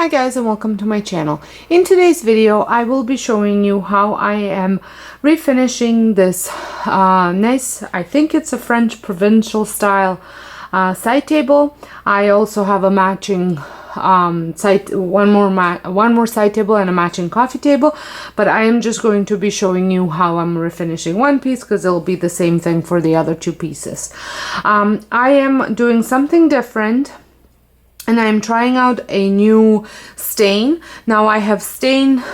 Hi guys, and welcome to my channel. In today's video I will be showing you how I am refinishing this nice, I think it's a French provincial style side table. I also have a matching one more side table and a matching coffee table, but I am just going to be showing you how I'm refinishing one piece because it'll be the same thing for the other two pieces. I am doing something different, and I'm trying out a new stain. Now I have stained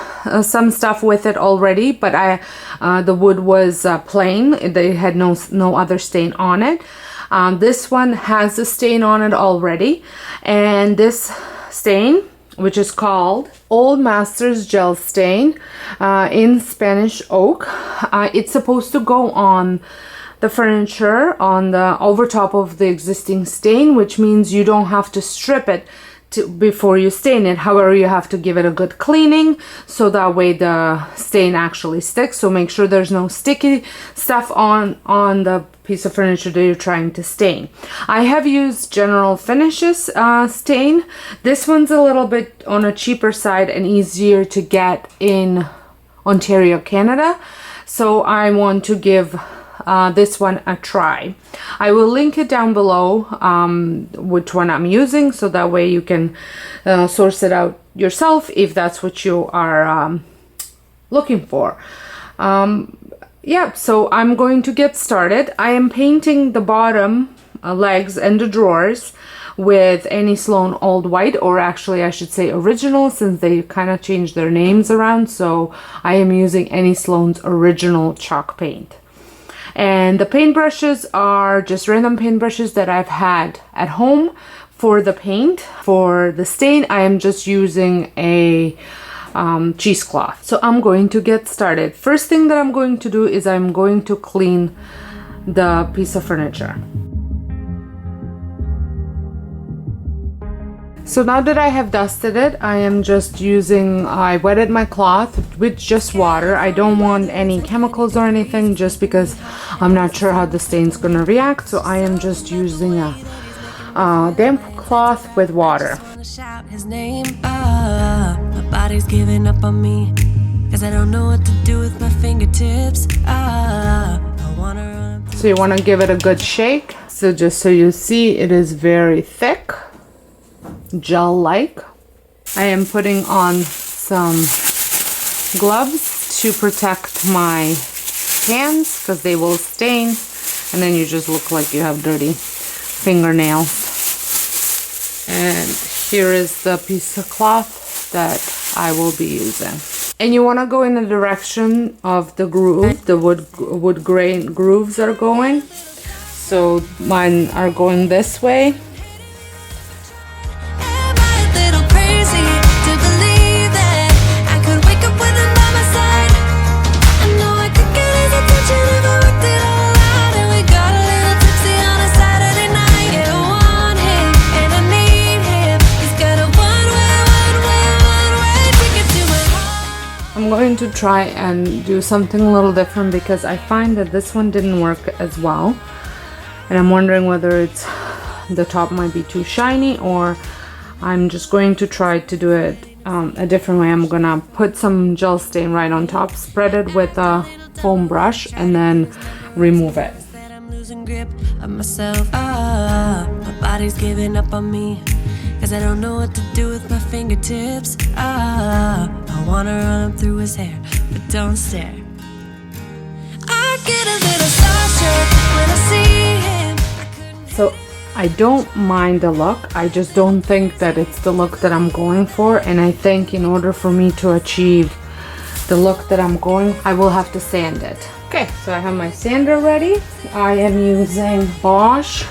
some stuff with it already, but the wood was plain. They had no other stain on it. This one has a stain on it already, and this stain, which is called Old Masters Gel Stain in Spanish Oak, it's supposed to go on the furniture on the over top of the existing stain, which means you don't have to strip it before you stain it. However, you have to give it a good cleaning so that way the stain actually sticks. So make sure there's no sticky stuff on the piece of furniture that you're trying to stain. I have used General Finishes stain. This one's a little bit on a cheaper side and easier to get in Ontario, Canada. So I want to give this one a try. I will link it down below which one I'm using, so that way you can source it out yourself if that's what you are looking for. Yeah, so I'm going to get started. I am painting the bottom legs and the drawers with Annie Sloan Old White, or actually I should say original, since they kind of changed their names around. So I am using Annie Sloan's original chalk paint. And the paintbrushes are just random paintbrushes that I've had at home for the paint. For the stain, I am just using a cheesecloth. So I'm going to get started. First thing that I'm going to do is I'm going to clean the piece of furniture. So now that I have dusted it, I am just I wetted my cloth with just water. I don't want any chemicals or anything, just because I'm not sure how the stain's gonna react. So I am just using a damp cloth with water. His name, my body's giving up on me, 'cause I don't know what to do with my fingertips. So you wanna give it a good shake. So just so you see, it is very thick, gel-like. I am putting on some gloves to protect my hands because they will stain, and then you just look like you have dirty fingernails. And here is the piece of cloth that I will be using. And you want to go in the direction of the groove, the wood grain grooves are going. So mine are going this way. I'm going to try and do something a little different because I find that this one didn't work as well, and I'm wondering whether it's the top might be too shiny, or I'm just going to try to do it a different way. I'm gonna put some gel stain right on top, spread it with a foam brush, and then remove it. I'm losing grip of myself. My body's giving up on me, 'cause I don't know what to do with my fingertips. I wanna run up through his hair, but don't stare. I get a little starstruck when I see him. So I don't mind the look, I just don't think that it's the look that I'm going for, and I think in order for me to achieve the look that I'm going, I will have to sand it. Okay, so I have my sander ready. I am using Bosch,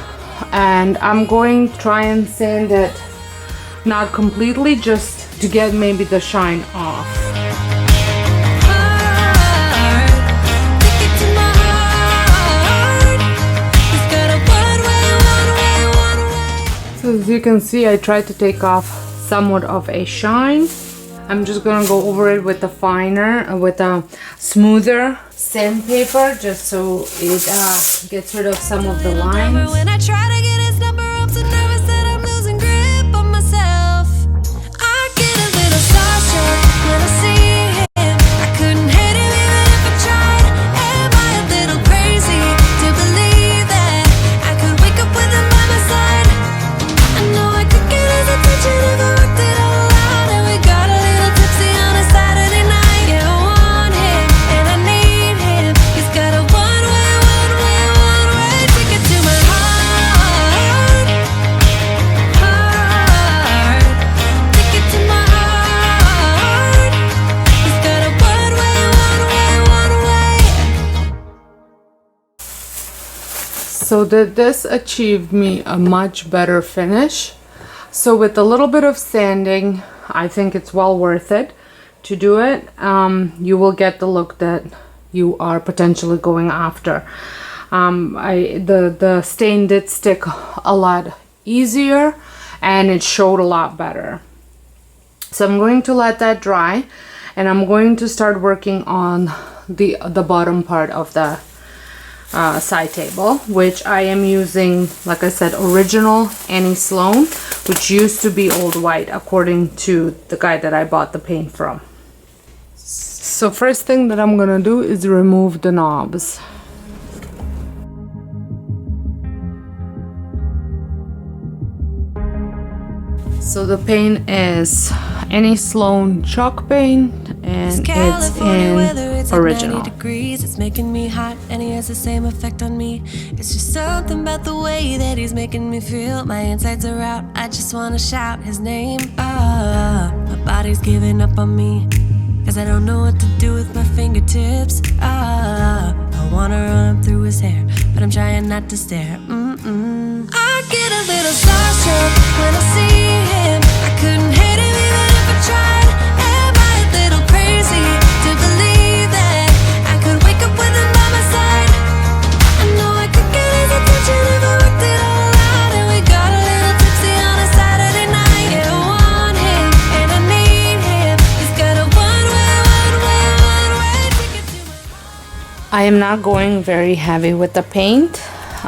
and I'm going to try and sand it not completely, just to get maybe the shine off. So as you can see, I tried to take off somewhat of a shine. I'm just gonna go over it with a smoother sandpaper, just so it gets rid of some of the lines. When I try to get his number, I'm so nervous that I'm losing grip on myself. I get so that this achieved me a much better finish. So with a little bit of sanding, I think it's well worth it to do it. You will get the look that you are potentially going after. The stain did stick a lot easier and it showed a lot better. So I'm going to let that dry, and I'm going to start working on the bottom part of the side table, which I am using, like I said, original Annie Sloan, which used to be old white according to the guy that I bought the paint from. So first thing that I'm gonna do is remove the knobs. So the paint is Annie Sloan chalk paint, and it's in original. 90 degrees, it's making me hot, and he has the same effect on me. It's just something about the way that he's making me feel. My insides are out, I just wanna shout his name. My body's giving up on me, 'cause I don't know what to do with my fingertips. I wanna run up through his hair, but I'm trying not to stare. I get a little starstruck when I see him. I couldn't hate him even if I tried. Am I a little crazy to believe that I could wake up with him by my side? I know I could get his attention if I worked it all out. And we got a little tipsy on a Saturday night. Yeah, I want him and I need him. He's got a one-way ticket to my... I am not going very heavy with the paint.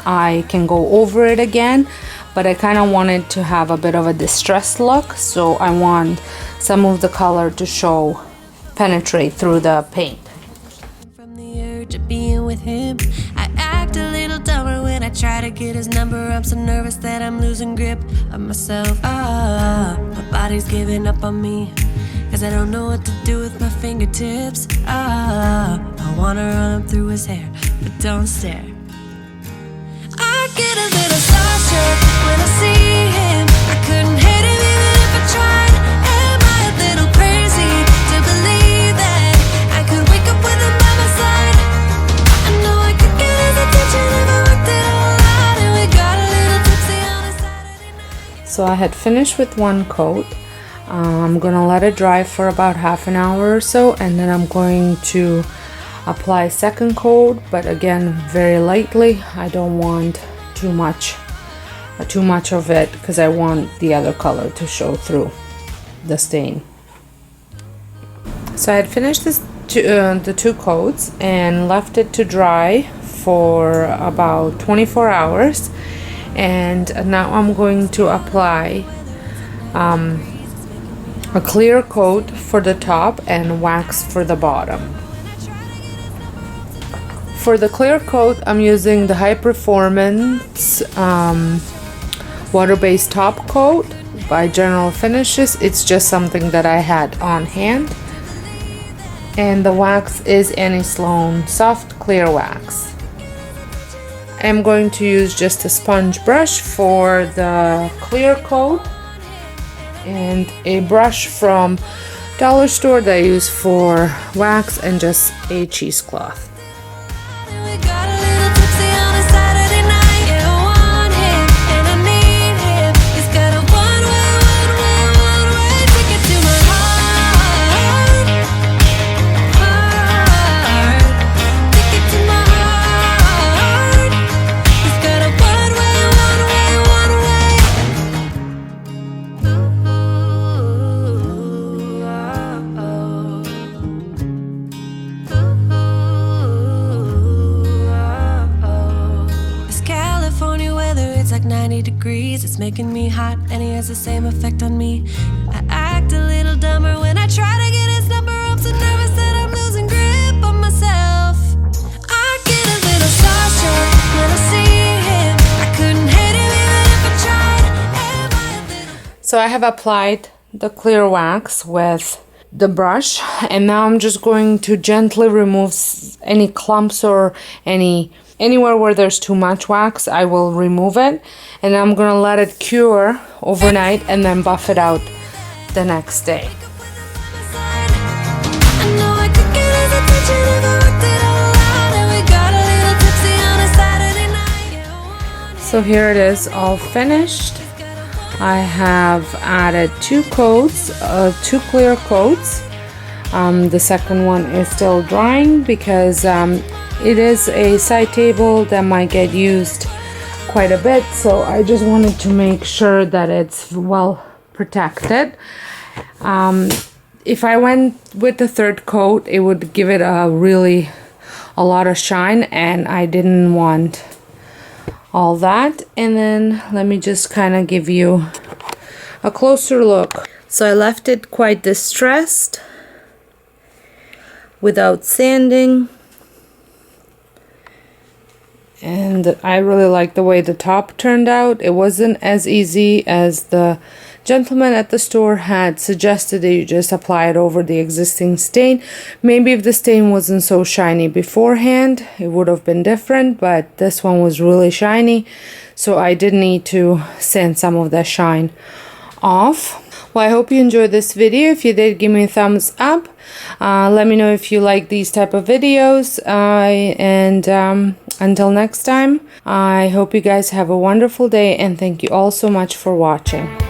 I can go over it again, but I kind of wanted to have a bit of a distressed look, so I want some of the color to show, penetrate through the paint. From the urge of being with him, I act a little dumber when I try to get his number. I'm so nervous that I'm losing grip of myself. My body's giving up on me, 'cause I don't know what to do with my fingertips. I wanna run up through his hair, but don't stare. I get a little starstruck when I see him. I couldn't hate him even if I tried. Am I a little crazy to believe that I could wake up with him by my side? I know I could get his attention if I worked it all out. And we got a little tipsy on a Saturday night. So I had finished with one coat. I'm gonna let it dry for about half an hour or so, and then I'm going to apply second coat, but again very lightly. I don't want too much of it, because I want the other color to show through the stain. So I had finished the two coats and left it to dry for about 24 hours, and now I'm going to apply a clear coat for the top and wax for the bottom. For the clear coat, I'm using the High Performance water-based top coat by General Finishes. It's just something that I had on hand. And the wax is Annie Sloan Soft Clear Wax. I'm going to use just a sponge brush for the clear coat, and a brush from dollar store that I use for wax, and just a cheesecloth. It's like 90 degrees, it's making me hot, and he has the same effect on me. I act a little dumber when I try to get his number. I'm so nervous that I'm losing grip on myself. I get a little starstruck when I see him. I couldn't hate him even if I tried. So I have applied the clear wax with the brush, and now I'm just going to gently remove any clumps or anywhere where there's too much wax. I will remove it, and I'm gonna let it cure overnight and then buff it out the next day. So here it is, all finished. I have added 2 coats, 2 clear coats. The second one is still drying because it is a side table that might get used quite a bit, so I just wanted to make sure that it's well protected. If I went with the third coat, it would give it a lot of shine, and I didn't want all that. And then let me just kind of give you a closer look. So I left it quite distressed without sanding, and I really like the way the top turned out. It wasn't as easy as the gentleman at the store had suggested, that you just apply it over the existing stain. Maybe if the stain wasn't so shiny beforehand, it would have been different, but this one was really shiny, so I did need to sand some of that shine off. Well, I hope you enjoyed this video. If you did, give me a thumbs up. Let me know if you like these type of videos, and until next time, I hope you guys have a wonderful day, and thank you all so much for watching.